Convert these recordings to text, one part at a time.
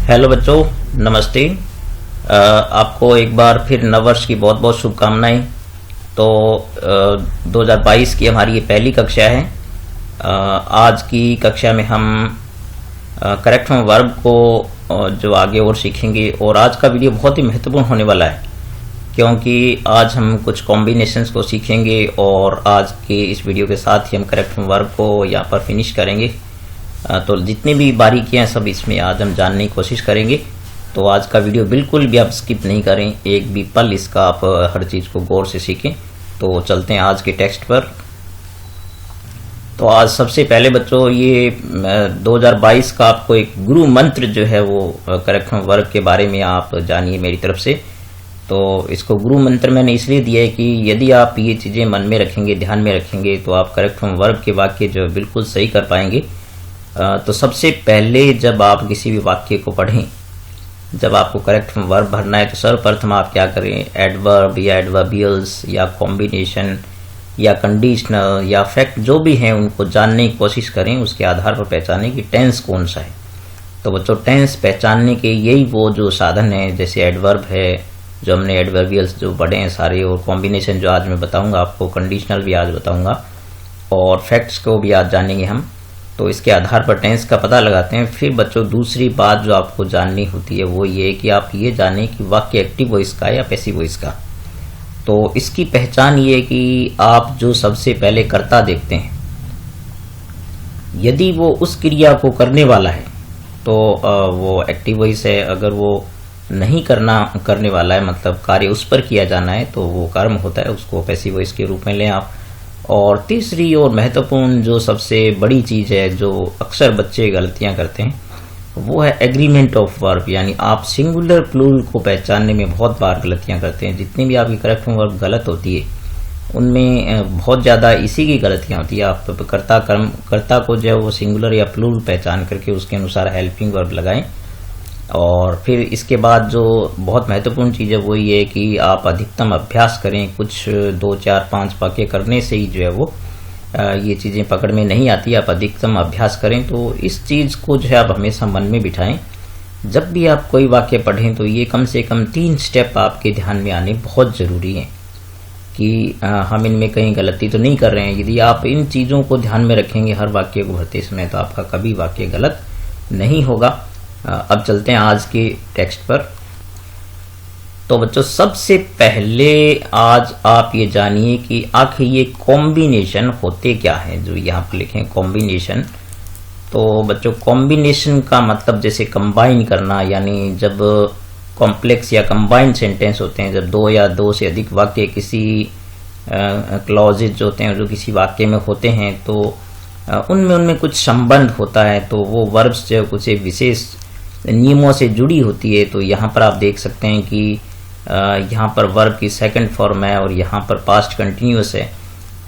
Hello बच्चों, नमस्ते। आपको एक बार फिर नववर्ष की बहुत बहुत शुभकामनाएं। तो 2022 की हमारी ये पहली कक्षा है। आज की कक्षा में हम करेक्ट फॉर्म वर्ब को जो आगे और सीखेंगे, और आज का वीडियो बहुत ही महत्वपूर्ण होने वाला है क्योंकि आज हम कुछ कॉम्बिनेशंस को सीखेंगे और आज के इस वीडियो के साथ ही हम करेक्ट फॉर्म वर्ब को यहाँ पर फिनिश करेंगे। तो जितनी भी बारीकियां सब इसमें आज हम जानने की कोशिश करेंगे। तो आज का वीडियो बिल्कुल भी आप स्किप नहीं करें, एक भी पल इसका आप हर चीज को गौर से सीखें। तो चलते हैं आज के टेक्स्ट पर। तो आज सबसे पहले बच्चों ये 2022 का आपको एक गुरु मंत्र जो है वो करेक्ट फॉर्म वर्ब के बारे में आप जानिए मेरी तरफ से। तो इसको गुरु मंत्र मैंने इसलिए दिया है कि यदि आप ये चीजें मन में रखेंगे, ध्यान में रखेंगे, तो आप करेक्ट फॉर्म वर्ब के वाक्य जो है बिल्कुल सही कर पाएंगे। तो सबसे पहले जब आप किसी भी वाक्य को पढ़ें, जब आपको करेक्ट फॉर्म वर्ब भरना है तो सर्वप्रथम आप क्या करें, एडवर्ब या एडवर्बियल्स या कॉम्बिनेशन या कंडीशनल या फैक्ट जो भी हैं उनको जानने की कोशिश करें, उसके आधार पर पहचानें कि टेंस कौन सा है। तो बच्चों टेंस पहचानने के यही वो जो साधन है, जैसे एडवर्ब है जो हमने एडवर्बियल्स जो पढ़े हैं सारे, और कॉम्बिनेशन जो आज मैं बताऊंगा आपको, कंडीशनल भी आज बताऊंगा, और फैक्ट्स को भी आज जानेंगे हम। तो इसके आधार पर टेंस का पता लगाते हैं। फिर बच्चों दूसरी बात जो आपको जाननी होती है वो ये कि आप ये जानें कि वाक्य एक्टिव वॉइस का या पैसिव वॉइस का। तो इसकी पहचान ये है कि आप जो सबसे पहले कर्ता देखते हैं, यदि वो उस क्रिया को करने वाला है तो वो एक्टिव वॉइस है। अगर वो नहीं करने वाला है, मतलब कार्य उस पर किया जाना है, तो वो कर्म होता है, उसको पैसिव वॉइस के रूप में लें आप। और तीसरी और महत्वपूर्ण जो सबसे बड़ी चीज है जो अक्सर बच्चे गलतियां करते हैं, वो है एग्रीमेंट ऑफ वर्ब, यानी आप सिंगुलर प्लूरल को पहचानने में बहुत बार गलतियां करते हैं। जितनी भी आपकी करेक्ट फॉर्म वर्ब गलत होती है उनमें बहुत ज्यादा इसी की गलतियां होती है। आप कर्ता को जो है वो सिंगुलर या प्लूरल पहचान करके उसके अनुसार हेल्पिंग वर्ब लगाएं। और फिर इसके बाद जो बहुत महत्वपूर्ण चीज है वो ये है कि आप अधिकतम अभ्यास करें। कुछ 2, 4, 5 वाक्य करने से ही जो है वो ये चीजें पकड़ में नहीं आती। आप अधिकतम अभ्यास करें। तो इस चीज को जो है आप हमेशा मन में बिठाएं। जब भी आप कोई वाक्य पढ़ें तो ये कम से कम 3 स्टेप आपके ध्यान में आने बहुत जरूरी है कि हम इनमें कहीं गलती तो नहीं कर रहे हैं। यदि आप इन चीजों को ध्यान में रखेंगे हर वाक्य को भरते समय, तो आपका कभी वाक्य गलत नहीं होगा। अब चलते हैं आज के टेक्स्ट पर। तो बच्चों सबसे पहले आज आप ये जानिए कि आखिर ये कॉम्बिनेशन होते क्या हैं, जो यहाँ पर लिखे कॉम्बिनेशन। तो बच्चों कॉम्बिनेशन का मतलब जैसे कंबाइन करना, यानी जब कॉम्प्लेक्स या कंबाइंड सेंटेंस होते हैं, जब 2 या 2 से अधिक वाक्य किसी क्लॉजेज जो होते हैं जो किसी वाक्य में होते हैं, तो उनमें कुछ संबंध होता है। तो वो वर्ब्स जो कुछ एक विशेष नियमों से जुड़ी होती है। तो यहाँ पर आप देख सकते हैं कि यहाँ पर वर्ब की सेकंड फॉर्म है और यहाँ पर पास्ट कंटिन्यूअस है।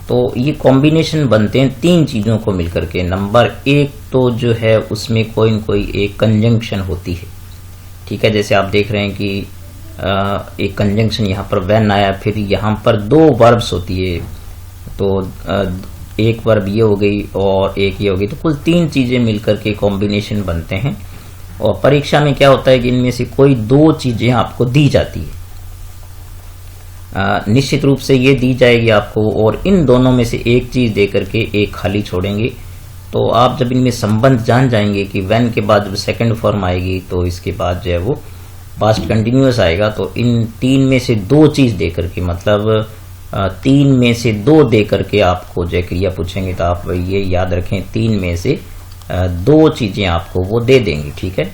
तो ये कॉम्बिनेशन बनते हैं 3 चीजों को मिलकर के। नंबर 1 तो जो है उसमें कोई न कोई एक कंजंक्शन होती है, ठीक है। जैसे आप देख रहे हैं कि एक कंजंक्शन यहाँ पर व्हेन आया, फिर यहाँ पर 2 वर्ब्स होती है। तो एक वर्ब ये हो गई और एक ये हो गई, तो कुल 3 चीजें मिलकर के कॉम्बिनेशन बनते हैं। और परीक्षा में क्या होता है कि इनमें से कोई 2 चीजें आपको दी जाती है, निश्चित रूप से ये दी जाएगी आपको, और इन दोनों में से एक चीज दे करके एक खाली छोड़ेंगे। तो आप जब इनमें संबंध जान जाएंगे कि व्हेन के बाद जब सेकंड फॉर्म आएगी तो इसके बाद जो है वो पास्ट कंटिन्यूअस आएगा, तो इन 3 में से 2 चीज दे करके, मतलब 3 में से 2 दे करके आपको जो क्रिया पूछेंगे, तो आप ये याद रखें 3 में से 2 चीजें आपको वो दे देंगे, ठीक है।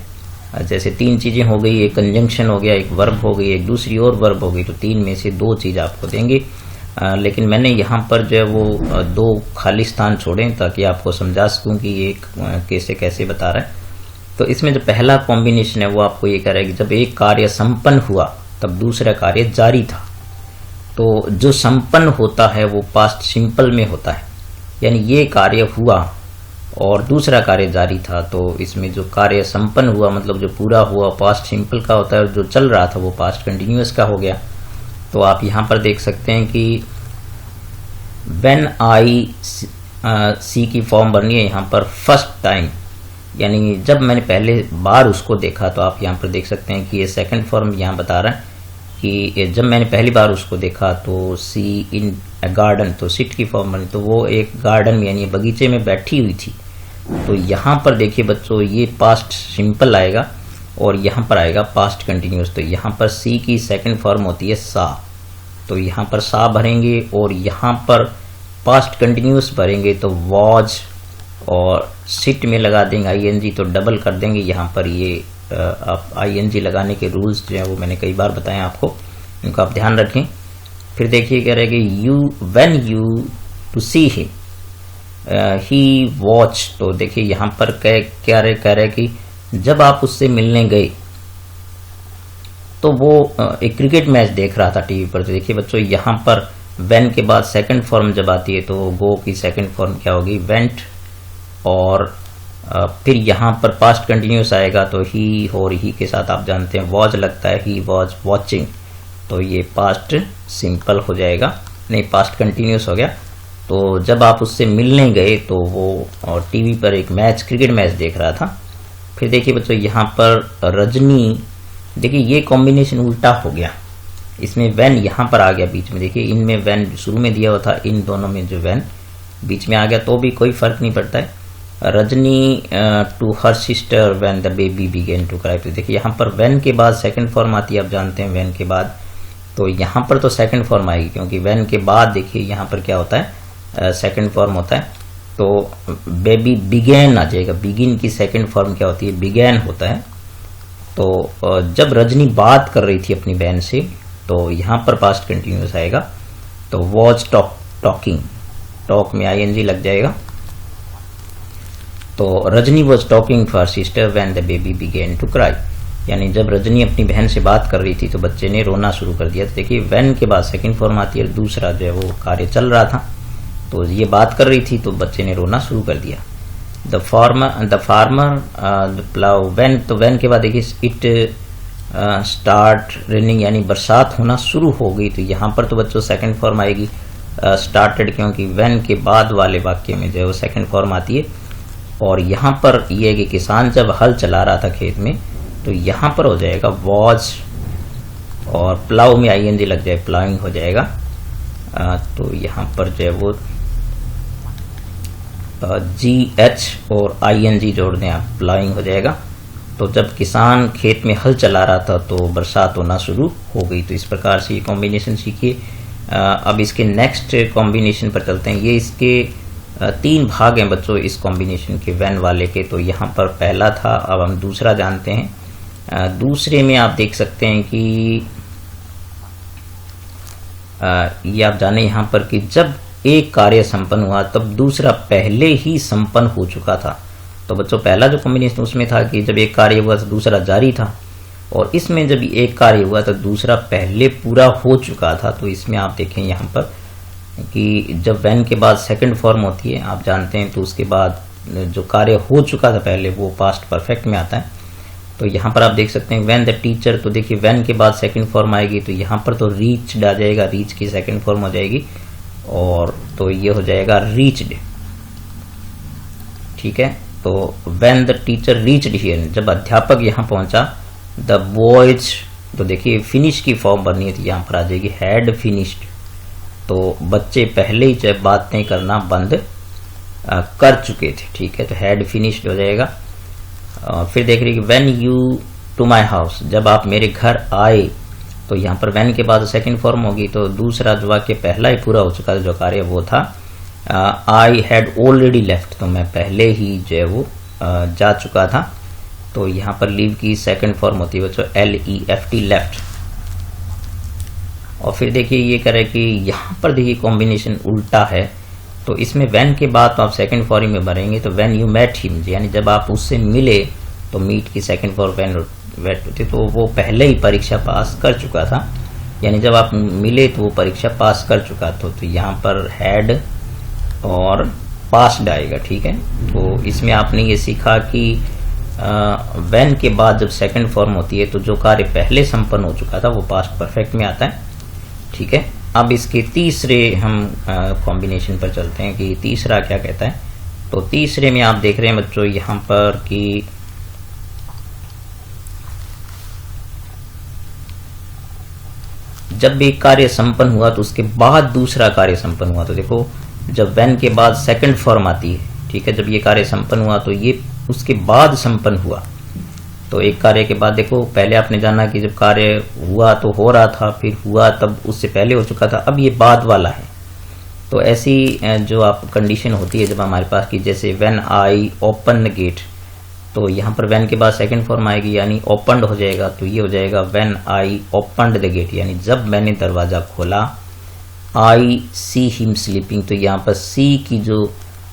जैसे 3 चीजें हो गई, एक कंजंक्शन हो गया, एक वर्ब हो गई, एक दूसरी और वर्ब हो गई, तो 3 में से 2 चीज आपको देंगे। लेकिन मैंने यहाँ पर जो है वो 2 खाली स्थान छोड़े ताकि आपको समझा सकूं कि ये कैसे कैसे बता रहा है। तो इसमें जो पहला कॉम्बिनेशन है वो आपको ये कह रहा है कि जब एक कार्य संपन्न हुआ तब दूसरा कार्य जारी था। तो जो संपन्न होता है वो पास्ट सिंपल में होता है, यानी ये कार्य हुआ और दूसरा कार्य जारी था। तो इसमें जो कार्य संपन्न हुआ मतलब जो पूरा हुआ पास्ट सिंपल का होता है, और जो चल रहा था वो पास्ट कंटिन्यूअस का हो गया। तो आप यहाँ पर देख सकते हैं कि व्हेन आई सी की फॉर्म बननी है यहाँ पर फर्स्ट टाइम, यानी जब मैंने पहले बार उसको देखा, तो आप यहाँ पर देख सकते हैं कि ये सेकंड फॉर्म यहाँ बता रहा है कि जब मैंने पहली बार उसको देखा तो सी इन गार्डन, तो सिट की फॉर्म बनी, तो वो एक गार्डन में यानी बगीचे में बैठी हुई थी। तो यहाँ पर देखिए बच्चों, ये पास्ट सिंपल आएगा और यहाँ पर आएगा पास्ट कंटिन्यूस। तो यहाँ पर सी की सेकंड फॉर्म होती है सा, तो यहाँ पर सा भरेंगे और यहाँ पर पास्ट कंटिन्यूस भरेंगे तो वॉज, और सिट में लगा देंगे आईएनजी तो डबल कर देंगे। यहाँ पर ये आप आईएनजी लगाने के रूल्स जो है वो मैंने कई बार बताए आपको, इनको आप ध्यान रखें। फिर देखिए क्या रहेगा, you when you to see him he watch. तो देखिए यहाँ पर क्या कह रहे कि जब आप उससे मिलने गए तो वो एक क्रिकेट मैच देख रहा था टीवी पर। तो देखिए बच्चों, यहाँ पर व्हेन के बाद सेकंड फॉर्म जब आती है तो गो की सेकंड फॉर्म क्या होगी, वेंट, और फिर यहाँ पर पास्ट कंटिन्यूस आएगा तो ही और ही के साथ आप जानते हैं वॉज लगता है, ही वॉज वॉचिंग, तो ये पास्ट सिंपल हो जाएगा, नहीं पास्ट कंटिन्यूस हो गया। तो जब आप उससे मिलने गए तो वो टीवी पर एक मैच, क्रिकेट मैच देख रहा था। फिर देखिए बच्चों, यहाँ पर रजनी, देखिए ये कॉम्बिनेशन उल्टा हो गया, इसमें वैन यहाँ पर आ गया बीच में। देखिए इनमें वैन शुरू में दिया हुआ था, इन दोनों में जो वैन बीच में आ गया तो भी कोई फर्क नहीं पड़ता है। Rajni to her sister when the baby began to cry. तो देखिए यहाँ पर व्हेन के बाद सेकंड फॉर्म आती है, आप जानते हैं व्हेन के बाद, तो यहाँ पर तो सेकंड फॉर्म आएगी क्योंकि व्हेन के बाद देखिए यहाँ पर क्या होता है, सेकंड फॉर्म होता है। तो बेबी बिगेन आ जाएगा, बिगिन की सेकंड फॉर्म क्या होती है, बिगेन होता है। तो जब रजनी बात कर रही थी अपनी बहन से तो यहाँ पर पास्ट कंटिन्यूस आएगा, तो वॉज टॉकिंग, टॉक में आईएनजी लग जाएगा। तो Rajni was talking to her sister when the baby began to cry, यानी जब रजनी अपनी बहन से बात कर रही थी तो बच्चे ने रोना शुरू कर दिया। तो देखिए व्हेन के बाद सेकंड फॉर्म आती है, दूसरा जो है वो कार्य चल रहा था, तो ये बात कर रही थी तो बच्चे ने रोना शुरू कर दिया। The farmer the plough when, तो व्हेन के बाद देखिए इट स्टार्ट रेनिंग, यानी बरसात होना शुरू हो गई। तो यहाँ पर तो बच्चों सेकंड फॉर्म आएगी स्टार्टेड, क्योंकि व्हेन के बाद वाले वाक्य में जो है वो सेकंड फॉर्म आती है। और यहाँ पर ये है कि किसान जब हल चला रहा था खेत में, तो यहाँ पर हो जाएगा वॉज, और प्लाउ में आईएनजी लग जाए, प्लाइंग हो जाएगा। तो यहाँ पर जो है वो GH और आईएनजी जोड़ दें आप, प्लाइंग हो जाएगा। तो जब किसान खेत में हल चला रहा था तो बरसात होना शुरू हो गई। तो इस प्रकार से ये कॉम्बिनेशन सीखिए। अब इसके नेक्स्ट कॉम्बिनेशन पर चलते हैं। ये इसके 3 भाग हैं बच्चों इस कॉम्बिनेशन के व्हेन वाले के। तो यहाँ पर पहला था, अब हम दूसरा जानते हैं। दूसरे में आप देख सकते हैं कि ये आप जाने यहाँ पर कि जब एक कार्य संपन्न हुआ तब दूसरा पहले ही संपन्न हो चुका था। तो बच्चों पहला जो कॉम्बिनेशन उसमें था कि जब एक कार्य हुआ तो दूसरा जारी था, और इसमें जब एक कार्य हुआ तो दूसरा पहले पूरा हो चुका था। तो इसमें आप देखें यहाँ पर कि जब व्हेन के बाद सेकंड फॉर्म होती है, आप जानते हैं, तो उसके बाद जो कार्य हो चुका था पहले वो पास्ट परफेक्ट में आता है। तो यहाँ पर आप देख सकते हैं व्हेन द टीचर, तो देखिए व्हेन के बाद सेकंड फॉर्म आएगी, तो यहाँ पर तो रीच्ड आ जाएगा, रीच की सेकंड फॉर्म हो जाएगी, और तो ये हो जाएगा रीच्ड, ठीक है। तो when the teacher reached here, जब अध्यापक यहाँ पहुंचा, द बॉयज, तो देखिए फिनिश की फॉर्म बननी है, तो यहाँ पर आ जाएगी हैड फिनिश्ड, तो बच्चे पहले ही जब बातें करना बंद कर चुके थे, ठीक है। तो हैड फिनिश्ड हो जाएगा। फिर देख रही when you to my house, जब आप मेरे घर आए, तो यहाँ पर व्हेन के बाद सेकंड फॉर्म होगी, तो दूसरा जो वाक्य पहला ही पूरा हो चुका था, जो कार्य वो था आई हैड ऑलरेडी लेफ्ट, तो मैं पहले ही जो है वो जा चुका था। तो यहाँ पर लीव की सेकंड फॉर्म होती है बच्चों LEFT, लेफ्ट। और फिर देखिए ये कह रहे कि यहाँ पर देखिए कॉम्बिनेशन उल्टा है, तो इसमें व्हेन के बाद तो आप सेकंड फॉर्म में भरेंगे, तो व्हेन यू मेट हिम, यानी जब आप उससे मिले, तो मीट की सेकंड फॉर्म व्हेन वेट होती, तो वो पहले ही परीक्षा पास कर चुका था, यानी जब आप मिले तो वो परीक्षा पास कर चुका था। तो यहाँ पर हैड और पास्ड आएगा, ठीक है। तो इसमें आपने ये सीखा कि व्हेन के बाद जब सेकंड फॉर्म होती है तो जो कार्य पहले संपन्न हो चुका था वो पास्ट परफेक्ट में आता है, ठीक है। अब इसके तीसरे हम कॉम्बिनेशन पर चलते हैं कि तीसरा क्या कहता है तो तीसरे में आप देख रहे हैं बच्चों यहां पर कि जब एक कार्य संपन्न हुआ तो उसके बाद दूसरा कार्य संपन्न हुआ। तो देखो जब व्हेन के बाद सेकंड फॉर्म आती है, ठीक है, जब ये कार्य संपन्न हुआ तो ये उसके बाद संपन्न हुआ। तो एक कार्य के बाद देखो पहले आपने जाना कि जब कार्य हुआ तो हो रहा था, फिर हुआ तब उससे पहले हो चुका था, अब ये बाद वाला है। तो ऐसी जो आप कंडीशन होती है जब हमारे पास कि जैसे when I open the gate, तो यहाँ पर व्हेन के बाद सेकंड फॉर्म आएगी यानी ओपनड हो जाएगा। तो ये हो जाएगा when I opened the gate, यानी जब मैंने दरवाजा खोला। आई सी हिम स्लीपिंग, तो यहाँ पर सी की जो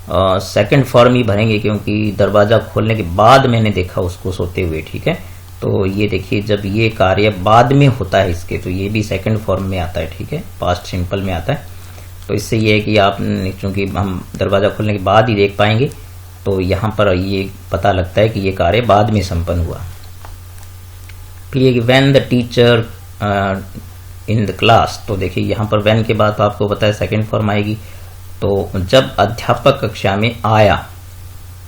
सेकंड फॉर्म ही भरेंगे क्योंकि दरवाजा खोलने के बाद मैंने देखा उसको सोते हुए, ठीक है। तो ये देखिए जब ये कार्य बाद में होता है इसके, तो ये भी सेकंड फॉर्म में आता है, ठीक है, पास्ट सिंपल में आता है। तो इससे ये है कि आप चूंकि हम दरवाजा खोलने के बाद ही देख पाएंगे, तो यहाँ पर ये पता लगता है कि ये कार्य बाद में संपन्न हुआ। फिर ये कि when the teacher in the class, तो देखिए यहाँ पर व्हेन के बाद तो आपको पता है सेकंड फॉर्म आएगी। तो जब अध्यापक कक्षा में आया,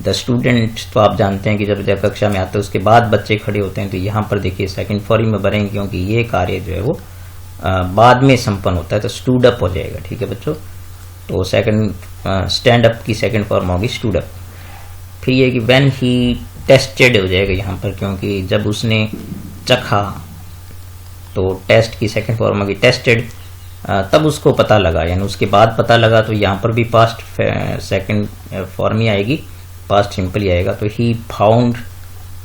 द स्टूडेंट, तो आप जानते हैं कि जब अध्यापक कक्षा में आते हैं उसके बाद बच्चे खड़े होते हैं। तो यहाँ पर देखिए सेकंड फॉर्म में भरेंगे क्योंकि ये कार्य जो है वो बाद में संपन्न होता है, तो स्टूड अप हो जाएगा, ठीक है बच्चों। तो सेकंड स्टैंड अप की सेकंड फॉर्म होगी स्टूड अप। फिर ये कि व्हेन ही टेस्टेड हो जाएगा यहाँ पर, क्योंकि जब उसने चखा, तो टेस्ट की सेकंड फॉर्म होगी टेस्टेड, तब उसको पता लगा, यानी उसके बाद पता लगा। तो यहाँ पर भी पास्ट सेकंड फॉर्म ही आएगी, पास्ट सिंपल ही आएगा। तो he found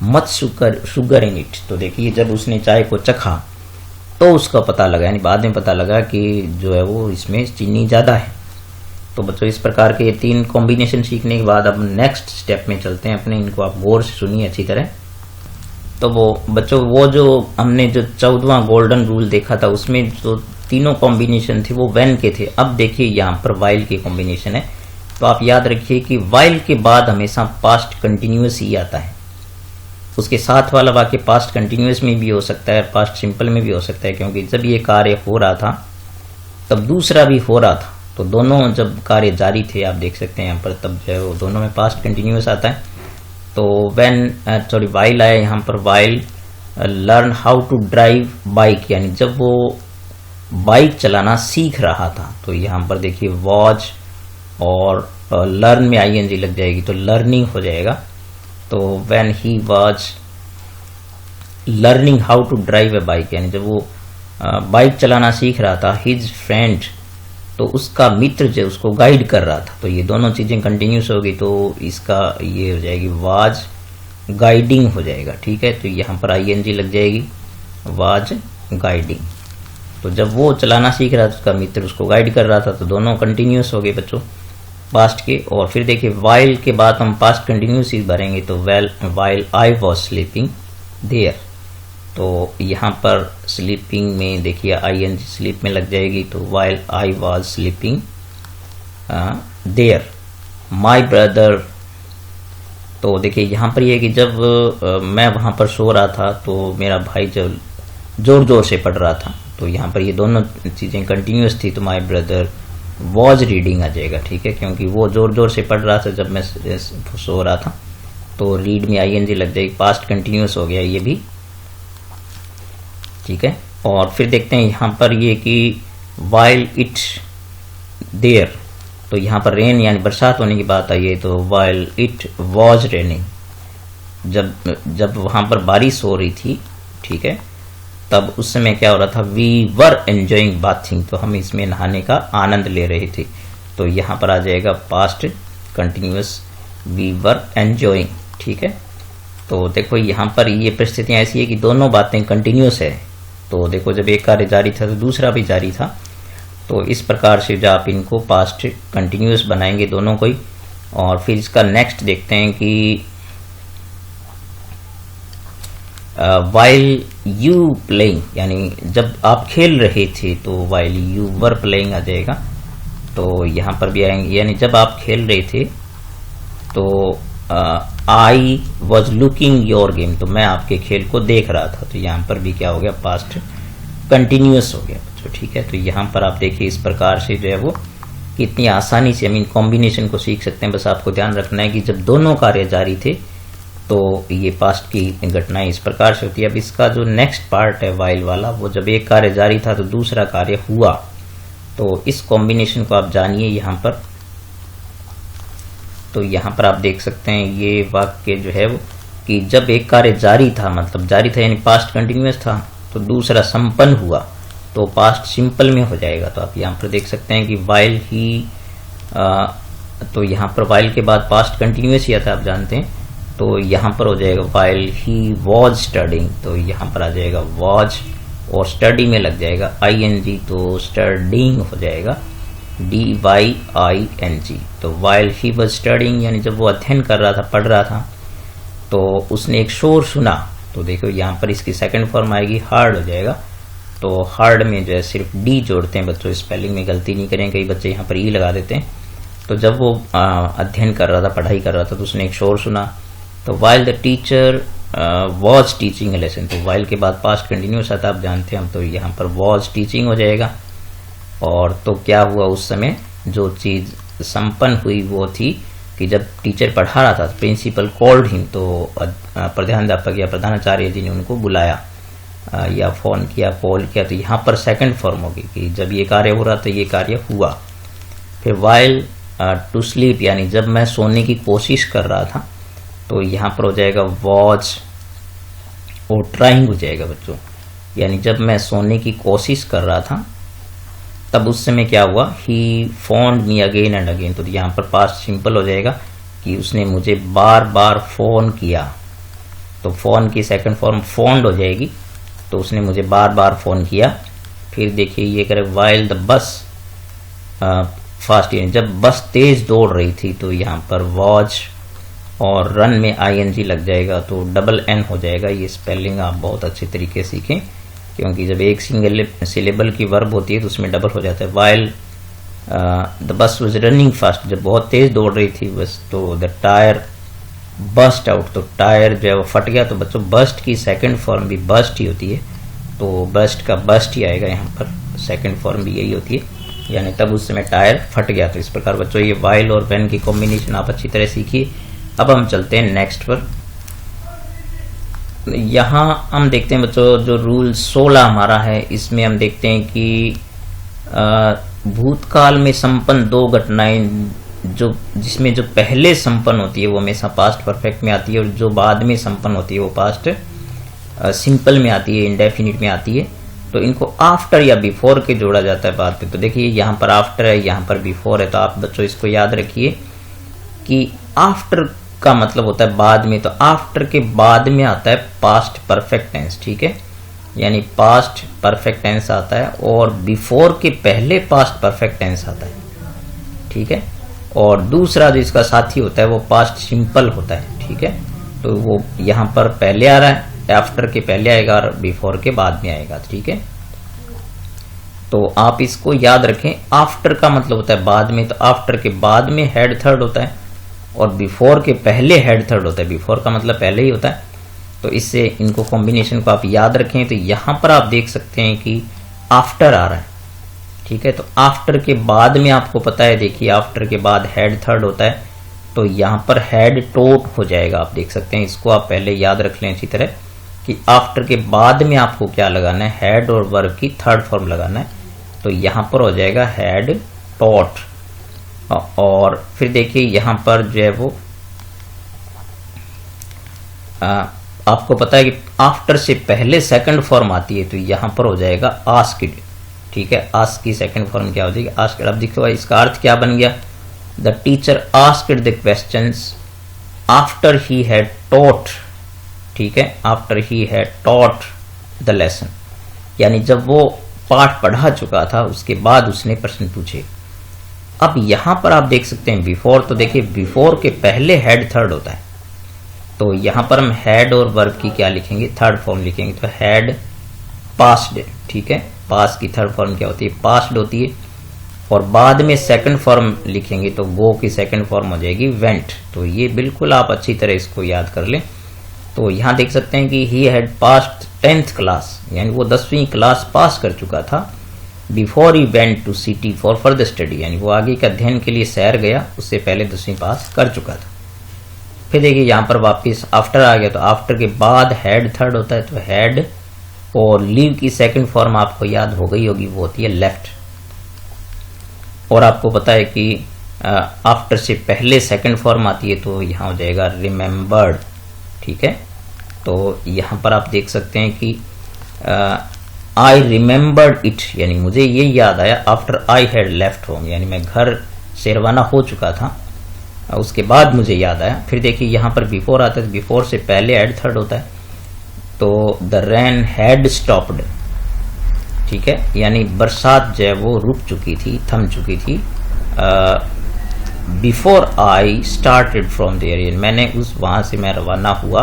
much sugar in it, तो देखिए जब उसने चाय को चखा तो उसका पता लगा, यानी बाद में पता लगा कि जो है वो इसमें चीनी ज्यादा है। तो बच्चों इस प्रकार के 3 कॉम्बिनेशन सीखने के बाद अब नेक्स्ट स्टेप में चलते हैं अपने, इनको आप गौर से सुनिए अच्छी तरह। तो वो बच्चों वो जो हमने जो 14वां गोल्डन रूल देखा था उसमें जो तीनों कॉम्बिनेशन थे वो व्हेन के थे। अब देखिए यहाँ पर वाइल के कॉम्बिनेशन है। तो आप याद रखिए कि वाइल के बाद हमेशा पास्ट कंटिन्यूअस ही आता है। उसके साथ वाला वाक्य पास्ट कंटिन्यूअस में भी हो सकता है, पास्ट सिंपल में भी हो सकता है, क्योंकि जब ये कार्य हो रहा था तब दूसरा भी हो रहा था। तो दोनों जब कार्य जारी थे आप देख सकते हैं यहाँ पर, तब जो है वो दोनों में पास्ट कंटिन्यूअस आता है। तो व्हेन वाइल आया यहाँ पर, while learn how to drive bike, यानी जब वो बाइक चलाना सीख रहा था। तो यहाँ पर देखिए वॉच और लर्न में आईएनजी लग जाएगी तो लर्निंग हो जाएगा। तो when he was learning how to drive a bike, यानी जब वो बाइक चलाना सीख रहा था, हिज फ्रेंड, तो उसका मित्र जो उसको गाइड कर रहा था। तो ये दोनों चीजें कंटिन्यूस होगी, तो इसका ये हो जाएगी वाज गाइडिंग हो जाएगा, ठीक है। तो यहाँ पर आईएनजी लग जाएगी, वाज गाइडिंग। तो जब वो चलाना सीख रहा था उसका मित्र उसको गाइड कर रहा था, तो दोनों कंटिन्यूस हो गए बच्चों पास्ट के। और फिर देखिए वाइल के बाद हम पास्ट कंटिन्यूस ही भरेंगे। तो while I was sleeping there, तो यहाँ पर स्लीपिंग में देखिए आईएनजी स्लीप में लग जाएगी। तो while I was sleeping there my brother, तो देखिए यहाँ पर यह कि जब मैं वहां पर सो रहा था तो मेरा भाई जब जोर जोर से पढ़ रहा था, तो यहाँ पर ये दोनों चीजें कंटिन्यूस थी। तो माई ब्रदर वॉज रीडिंग आ जाएगा, ठीक है, क्योंकि वो जोर जोर से पढ़ रहा था जब मैं सो रहा था। तो रीड में आईएनजी लग जाएगी, पास्ट कंटिन्यूस हो गया ये भी, ठीक है। और फिर देखते हैं यहाँ पर ये कि वाइल इट देयर, तो यहाँ पर रेन यानी बरसात होने की बात आई है। तो वाइल इट वॉज रेनिंग, जब वहां पर बारिश हो रही थी, ठीक है, तब उस समय क्या हो रहा था, वी वर एंजॉइंग बाथिंग, तो हम इसमें नहाने का आनंद ले रहे थे। तो यहाँ पर आ जाएगा past continuous, we were enjoying, ठीक है। तो देखो यहाँ पर ये परिस्थितियां ऐसी है कि दोनों बातें कंटिन्यूअस है। तो देखो जब एक कार्य जारी था तो दूसरा भी जारी था। तो इस प्रकार से जो आप इनको पास्ट कंटिन्यूअस बनाएंगे दोनों को ही। और फिर इसका नेक्स्ट देखते हैं कि वाइल यू प्लेइंग, यानी जब आप खेल रहे थे, तो वाइल यू वर प्लेइंग आ जाएगा। तो यहाँ पर भी आएंगे, यानी जब आप खेल रहे थे तो I was looking your game, तो मैं आपके खेल को देख रहा था। तो यहाँ पर भी क्या हो गया, पास्ट कंटिन्यूअस हो गया बच्चों, ठीक है। तो यहाँ पर आप देखिए इस प्रकार से जो है वो कितनी आसानी से हम इन कॉम्बिनेशन को सीख सकते हैं। बस आपको ध्यान रखना है कि जब दोनों कार्य जारी थे तो ये पास्ट की घटनाएं इस प्रकार से होती है। अब इसका जो नेक्स्ट पार्ट है वाइल वाला, वो जब एक कार्य जारी था तो दूसरा कार्य हुआ, तो इस कॉम्बिनेशन को आप जानिए यहाँ पर। तो यहाँ पर आप देख सकते हैं ये वाक्य जो है वो कि जब एक कार्य जारी था, मतलब जारी था यानी पास्ट कंटिन्यूअस था, तो दूसरा संपन्न हुआ तो पास्ट सिंपल में हो जाएगा। तो आप यहाँ पर देख सकते हैं कि वाइल ही, तो यहाँ पर वाइल के बाद पास्ट कंटिन्यूअस ही आता है, आप जानते हैं। तो यहाँ पर हो जाएगा वाइल ही वॉज स्टडिंग, तो यहाँ पर आ जाएगा वॉज और स्टडी में लग जाएगा ing, तो स्टडिंग हो जाएगा DYING। तो वाइल ही वॉज स्टडिंग यानी जब वो अध्ययन कर रहा था, पढ़ रहा था, तो उसने एक शोर सुना। तो देखो यहाँ पर इसकी सेकंड फॉर्म आएगी हार्ड हो जाएगा। तो हार्ड में जो है सिर्फ डी जोड़ते हैं बच्चों, स्पेलिंग में गलती नहीं करें, कई बच्चे यहाँ पर ई लगा देते हैं। तो जब वो अध्ययन कर रहा था, पढ़ाई कर रहा था, तो उसने एक शोर सुना। तो while the teacher was teaching A lesson, तो वाइल के बाद पास्ट कंटिन्यूअस आता है, आप जानते हैं हम, तो यहाँ पर वॉज टीचिंग हो जाएगा। और तो क्या हुआ, उस समय जो चीज संपन्न हुई वो थी कि जब टीचर पढ़ा रहा था, प्रिंसिपल कॉल्ड हिम, तो प्रधानाध्यापक या प्रधानाचार्य जी ने उनको बुलाया या फोन किया, कॉल किया। तो यहाँ पर सेकंड फॉर्म होगी कि जब ये कार्य हो रहा तो ये कार्य हुआ। फिर वाइल टू स्लीप यानी जब मैं सोने की कोशिश कर रहा था, तो यहाँ पर हो जाएगा वॉज और ट्राइंग हो जाएगा बच्चों, यानी जब मैं सोने की कोशिश कर रहा था तब उस समय क्या हुआ, he phoned me again and again. तो यहाँ पर पास्ट सिंपल हो जाएगा कि उसने मुझे बार बार फोन किया। तो फोन की सेकंड फॉर्म फोन्ड हो जाएगी, तो उसने मुझे बार बार फोन किया। फिर देखिए ये करे वाइल द बस फास्ट, यानी जब बस तेज दौड़ रही थी, तो यहाँ पर वॉज और रन में ing लग जाएगा, तो डबल n हो जाएगा। ये स्पेलिंग आप बहुत अच्छे तरीके से सीखें, क्योंकि जब एक सिंगल सिलेबल की वर्ब होती है तो उसमें डबल हो जाता है। While the bus was running fast, जब बहुत तेज दौड़ रही थी बस, तो द टायर बस्ट आउट, तो टायर जो है वो फट गया। तो बच्चों बस्ट की सेकंड फॉर्म भी बस्ट ही होती है, तो बस्ट का बस्ट ही आएगा यहाँ पर, सेकंड फॉर्म भी यही होती है, यानी तब उस समय टायर फट गया। तो इस प्रकार बच्चों ये वाइल और व्हेन की कॉम्बिनेशन आप अच्छी तरह सीखिए। अब हम चलते हैं नेक्स्ट पर। यहाँ हम देखते हैं बच्चों जो रूल 16 हमारा है, इसमें हम देखते हैं कि भूतकाल में संपन्न दो घटनाएं, जो जिसमें जो पहले संपन्न होती है वो हमेशा पास्ट परफेक्ट में आती है, और जो बाद में संपन्न होती है वो पास्ट सिंपल में आती है, इंडेफिनिट में आती है। तो इनको आफ्टर या बिफोर के जोड़ा जाता है बाद में। तो देखिए यहाँ पर आफ्टर है, यहाँ पर बिफोर है, तो आप बच्चों इसको याद रखिए कि आफ्टर का मतलब होता है बाद में, तो आफ्टर के बाद में आता है पास्ट परफेक्ट टेंस, ठीक है, यानी पास्ट परफेक्ट टेंस आता है, और बिफोर के पहले पास्ट परफेक्ट टेंस आता है, ठीक है। और दूसरा जो इसका साथी होता है वो पास्ट सिंपल होता है, ठीक है। तो वो यहाँ पर पहले आ रहा है, आफ्टर के पहले आएगा और बिफोर के बाद में आएगा, ठीक है। तो आप इसको याद रखें, आफ्टर का मतलब होता है बाद में, तो आफ्टर के बाद में हेड थर्ड होता है, और बिफोर के पहले हेड थर्ड होता है। बिफोर का मतलब पहले ही होता है, तो इससे इनको कॉम्बिनेशन को आप याद रखें। तो यहां पर आप देख सकते हैं कि आफ्टर आ रहा है, ठीक है। तो आफ्टर के बाद में आपको पता है, देखिए आफ्टर के बाद हेड थर्ड होता है, तो यहां पर हेड टोट हो जाएगा, आप देख सकते हैं। इसको आप पहले याद रख लें अच्छी तरह कि आफ्टर के बाद में आपको क्या लगाना है, हेड और वर्ब की थर्ड फॉर्म लगाना है। तो यहां पर हो जाएगा हेड टॉट। और फिर देखिए यहां पर जो है वो आपको पता है कि आफ्टर से पहले सेकंड फॉर्म आती है, तो यहां पर हो जाएगा आस्क्ड, ठीक है। आस्क की सेकंड फॉर्म क्या हो जाएगी, आस्क्ड। अब देखो इसका अर्थ क्या बन गया, the teacher asked the questions after he had taught, ठीक है, after he had taught the lesson, यानी जब वो पाठ पढ़ा चुका था उसके बाद उसने प्रश्न पूछे। अब यहां पर आप देख सकते हैं बिफोर, तो देखिए बिफोर के पहले हेड थर्ड होता है, तो यहां पर हम हेड और वर्ब की क्या लिखेंगे, थर्ड फॉर्म लिखेंगे। तो हेड पास्ड, ठीक है, पास की थर्ड फॉर्म क्या होती है, पास्ड होती है। और बाद में सेकंड फॉर्म लिखेंगे तो गो की सेकंड फॉर्म हो जाएगी वेंट। तो ये बिल्कुल आप अच्छी तरह इसको याद कर लें। तो यहां देख सकते हैं कि he had passed 10th class, यानी वो 10वीं क्लास पास कर चुका था। Before he went to city for further study, यानी वो आगे के अध्ययन के लिए शहर गया, उससे पहले 10वीं पास कर चुका था। फिर देखिए यहाँ पर वापस आफ्टर आ गया, तो आफ्टर के बाद हैड थर्ड होता है, तो हैड, और लीव की सेकंड फॉर्म आपको याद हो गई होगी, वो होती है लेफ्ट। और आपको पता है कि आफ्टर से पहले सेकंड फॉर्म आती है, तो यहाँ हो जाएगा रिमेम्बर्ड, ठीक है। तो यहाँ पर आप देख सकते हैं कि आई रिमेम्बर्ड इट, यानी मुझे ये याद आया after I had left home, यानी मैं घर से रवाना हो चुका था, उसके बाद मुझे याद आया। फिर देखिए यहाँ पर बिफोर आता है, बिफोर से पहले हैड थर्ड होता है, तो द रेन हैड स्टॉप्ड, ठीक है, यानी बरसात जो है वो रुक चुकी थी, थम चुकी थी। Before I started from there, मैंने वहां से मैं रवाना हुआ,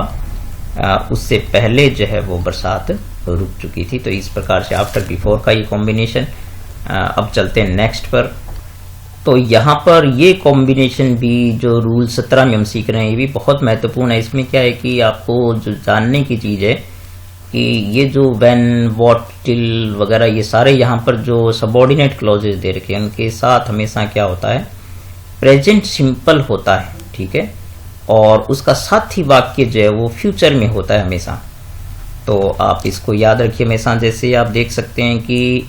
उससे पहले जो है वो बरसात रुक चुकी थी। तो इस प्रकार से आफ्टर बिफोर का ये कॉम्बिनेशन। अब चलते हैं नेक्स्ट पर। तो यहाँ पर ये कॉम्बिनेशन भी जो रूल 17 में हम सीख रहे हैं, ये भी बहुत महत्वपूर्ण है। इसमें क्या है कि आपको जो जानने की चीज है कि ये जो व्हेन, व्हाट, टिल वगैरह, ये सारे यहाँ पर जो सबऑर्डिनेट क्लॉजेज दे रखे हैं, उनके साथ हमेशा क्या होता है, प्रेजेंट सिंपल होता है, ठीक है, और उसका साथी वाक्य जो है वो फ्यूचर में होता है हमेशा। तो आप इसको याद रखिए हमेशा। जैसे आप देख सकते हैं कि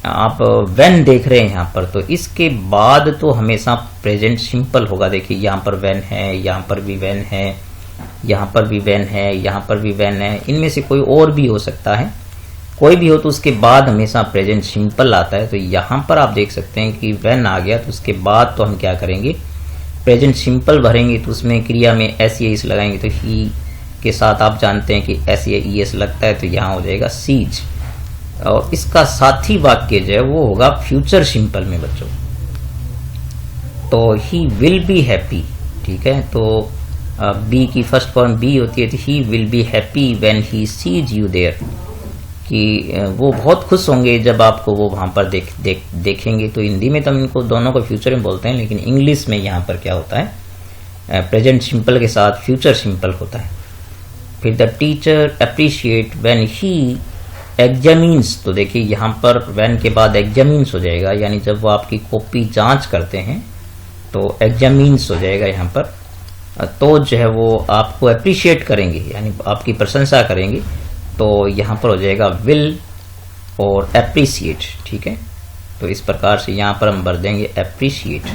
आप व्हेन देख रहे हैं यहाँ पर, तो इसके बाद तो हमेशा प्रेजेंट सिंपल होगा। देखिए यहाँ पर व्हेन है, यहाँ पर भी व्हेन है, यहाँ पर भी व्हेन है, यहाँ पर भी व्हेन है, इनमें से कोई और भी हो सकता है, कोई भी हो तो उसके बाद हमेशा प्रेजेंट सिंपल आता है। तो यहाँ पर आप देख सकते हैं कि व्हेन आ गया, तो उसके बाद तो हम क्या करेंगे, प्रेजेंट सिंपल भरेंगे। तो उसमें क्रिया में एस या इस लगाएंगे, तो ही के साथ आप जानते हैं कि एस या ई एस लगता है, तो यहाँ हो जाएगा सीज। और इसका साथी वाक्य जो है वो होगा फ्यूचर सिंपल में बच्चों। तो ही विल बी हैप्पी, ठीक है, तो बी की फर्स्ट फॉर्म बी होती है, तो he will be happy when he sees you there, कि वो बहुत खुश होंगे जब आपको वो वहां पर देखेंगे। तो हिंदी में तो हम इनको दोनों को फ्यूचर में बोलते हैं, लेकिन इंग्लिश में यहाँ पर क्या होता है, प्रेजेंट सिंपल के साथ फ्यूचर सिंपल होता है। फिर the teacher appreciate when he examines, तो देखिए यहाँ पर व्हेन के बाद एग्जामिन्स हो जाएगा, यानी जब वो आपकी कॉपी जांच करते हैं तो एग्जामिन्स हो जाएगा यहाँ पर। तो जो है वो आपको अप्रिशिएट करेंगे, यानी आपकी प्रशंसा करेंगे, तो यहाँ पर हो जाएगा विल और एप्रिशिएट, ठीक है। तो इस प्रकार से यहाँ पर हम भर देंगे एप्रिशिएट।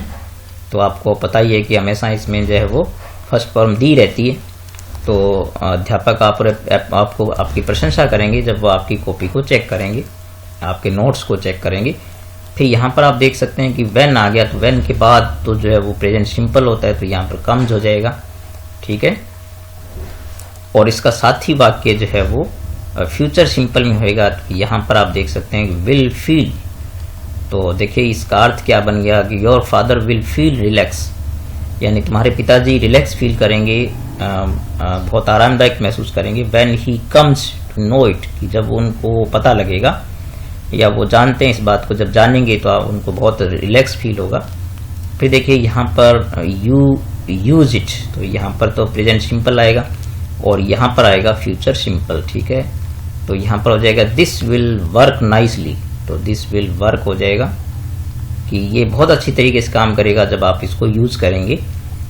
तो आपको पता ही है कि हमेशा इसमें जो है वो फर्स्ट फॉर्म दी रहती है। तो अध्यापक आपको आपकी प्रशंसा करेंगे जब वो आपकी कॉपी को चेक करेंगे, आपके नोट्स को चेक करेंगे। फिर यहाँ पर आप देख सकते हैं कि व्हेन आ गया, तो व्हेन के बाद तो जो है वो प्रेजेंट सिंपल होता है, तो यहाँ पर कम्स हो जाएगा, ठीक है। और इसका साथी वाक्य जो है वो फ्यूचर सिंपल में होएगा। तो यहाँ पर आप देख सकते हैं कि विल फील, तो देखिए इसका अर्थ क्या बन गया कि your father will feel relax, यानी तुम्हारे पिताजी रिलैक्स फील करेंगे, बहुत आरामदायक महसूस करेंगे। When he comes to know it, कि जब उनको पता लगेगा या वो जानते हैं इस बात को, जब जानेंगे तो उनको बहुत रिलैक्स फील होगा। फिर देखिए यहाँ पर यू यूज इट, तो यहाँ पर तो प्रेजेंट सिंपल आएगा और यहाँ पर आएगा फ्यूचर सिंपल, ठीक है। तो यहाँ पर हो जाएगा दिस विल वर्क नाइसली, तो दिस विल वर्क हो जाएगा कि ये बहुत अच्छी तरीके से काम करेगा जब आप इसको यूज करेंगे।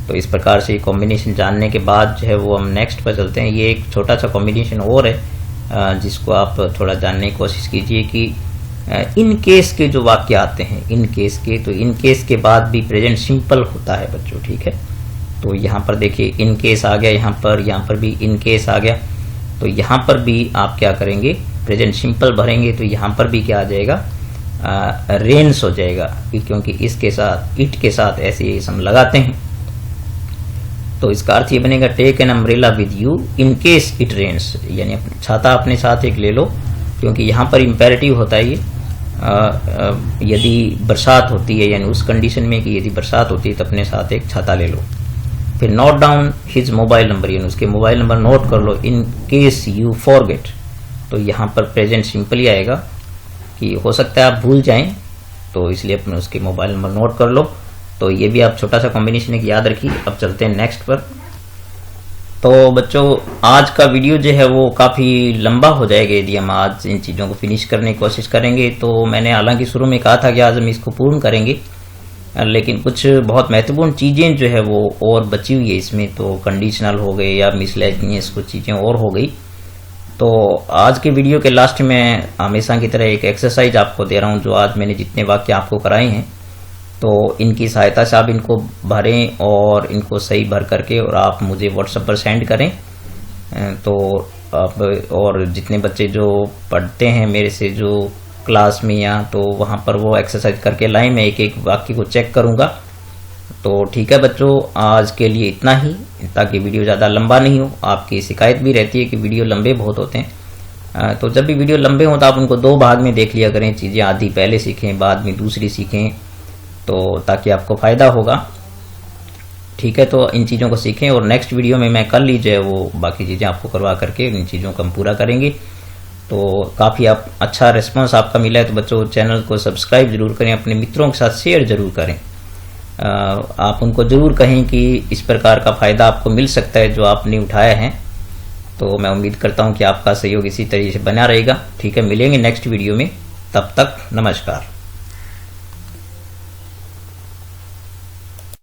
तो इस प्रकार से कॉम्बिनेशन जानने के बाद जो है वो हम नेक्स्ट पर चलते हैं। ये एक छोटा सा कॉम्बिनेशन और है जिसको आप थोड़ा जानने की कोशिश कीजिए कि इन केस के जो वाक्य आते हैं, इन केस के, तो इन केस के बाद भी प्रेजेंट सिंपल होता है बच्चों, ठीक है। तो यहाँ पर देखिए इन केस आ गया, यहाँ पर भी इन केस आ गया। तो यहाँ पर भी आप क्या करेंगे, प्रेजेंट सिंपल भरेंगे, तो यहाँ पर भी क्या आ जाएगा, रेन्स हो जाएगा, क्योंकि इसके साथ इट के साथ ऐसे हम लगाते हैं। तो इसका अर्थ ये बनेगा take an umbrella with you in case it rains, यानी छाता अपने साथ एक ले लो, क्योंकि यहाँ पर इम्पेरेटिव होता है ये, यदि बरसात होती है, यानी उस कंडीशन में कि यदि बरसात होती है तो अपने साथ एक छाता ले लो। फिर note down his mobile number, यानी उसके मोबाइल नंबर नोट कर लो, इन केस यू फॉरगेट, तो यहाँ पर प्रेजेंट सिंपल ही आएगा कि हो सकता है आप भूल जाएं, तो इसलिए अपने उसके मोबाइल नंबर नोट कर लो। तो ये भी आप छोटा सा कॉम्बिनेशन एक याद रखिए। अब चलते हैं नेक्स्ट पर। तो बच्चों आज का वीडियो जो है वो काफ़ी लंबा हो जाएगा यदि हम आज इन चीज़ों को फिनिश करने की कोशिश करेंगे। तो मैंने हालांकि शुरू में कहा था कि आज हम इसको पूर्ण करेंगे, लेकिन कुछ बहुत महत्वपूर्ण चीज़ें जो है वो और बची हुई है इसमें। तो कंडीशनल हो गए या मिसलेनियस कुछ चीज़ें और हो गई। तो आज के वीडियो के लास्ट में हमेशा की तरह एक एक्सरसाइज आपको दे रहा हूँ, जो आज मैंने जितने वाक्य आपको कराए हैं तो इनकी सहायता से आप इनको भरें और इनको सही भर करके और आप मुझे व्हाट्सएप पर सेंड करें। तो आप और जितने बच्चे जो पढ़ते हैं मेरे से जो क्लास में या तो वहाँ पर वो एक्सरसाइज करके लाएं, मैं एक एक वाक्य को चेक करूँगा। तो ठीक है बच्चों, आज के लिए इतना ही, ताकि वीडियो ज़्यादा लंबा नहीं हो। आपकी शिकायत भी रहती है कि वीडियो लंबे बहुत होते हैं, तो जब भी वीडियो लंबे हो तो आप उनको 2 भाग में देख लिया करें। चीज़ें आधी पहले सीखें, बाद में दूसरी सीखें, तो ताकि आपको फ़ायदा होगा। ठीक है, तो इन चीज़ों को सीखें और नेक्स्ट वीडियो में मैं कल ही जो है वो बाकी चीज़ें आपको करवा करके इन चीज़ों को हम पूरा करेंगे। तो काफ़ी अच्छा रिस्पांस आपका मिला है। तो बच्चों चैनल को सब्सक्राइब जरूर करें, अपने मित्रों के साथ शेयर जरूर करें। आप उनको ज़रूर कहें कि इस प्रकार का फ़ायदा आपको मिल सकता है जो आपने उठाया है। तो मैं उम्मीद करता हूँ कि आपका सहयोग इसी तरीके से बना रहेगा। ठीक है, मिलेंगे नेक्स्ट वीडियो में, तब तक नमस्कार।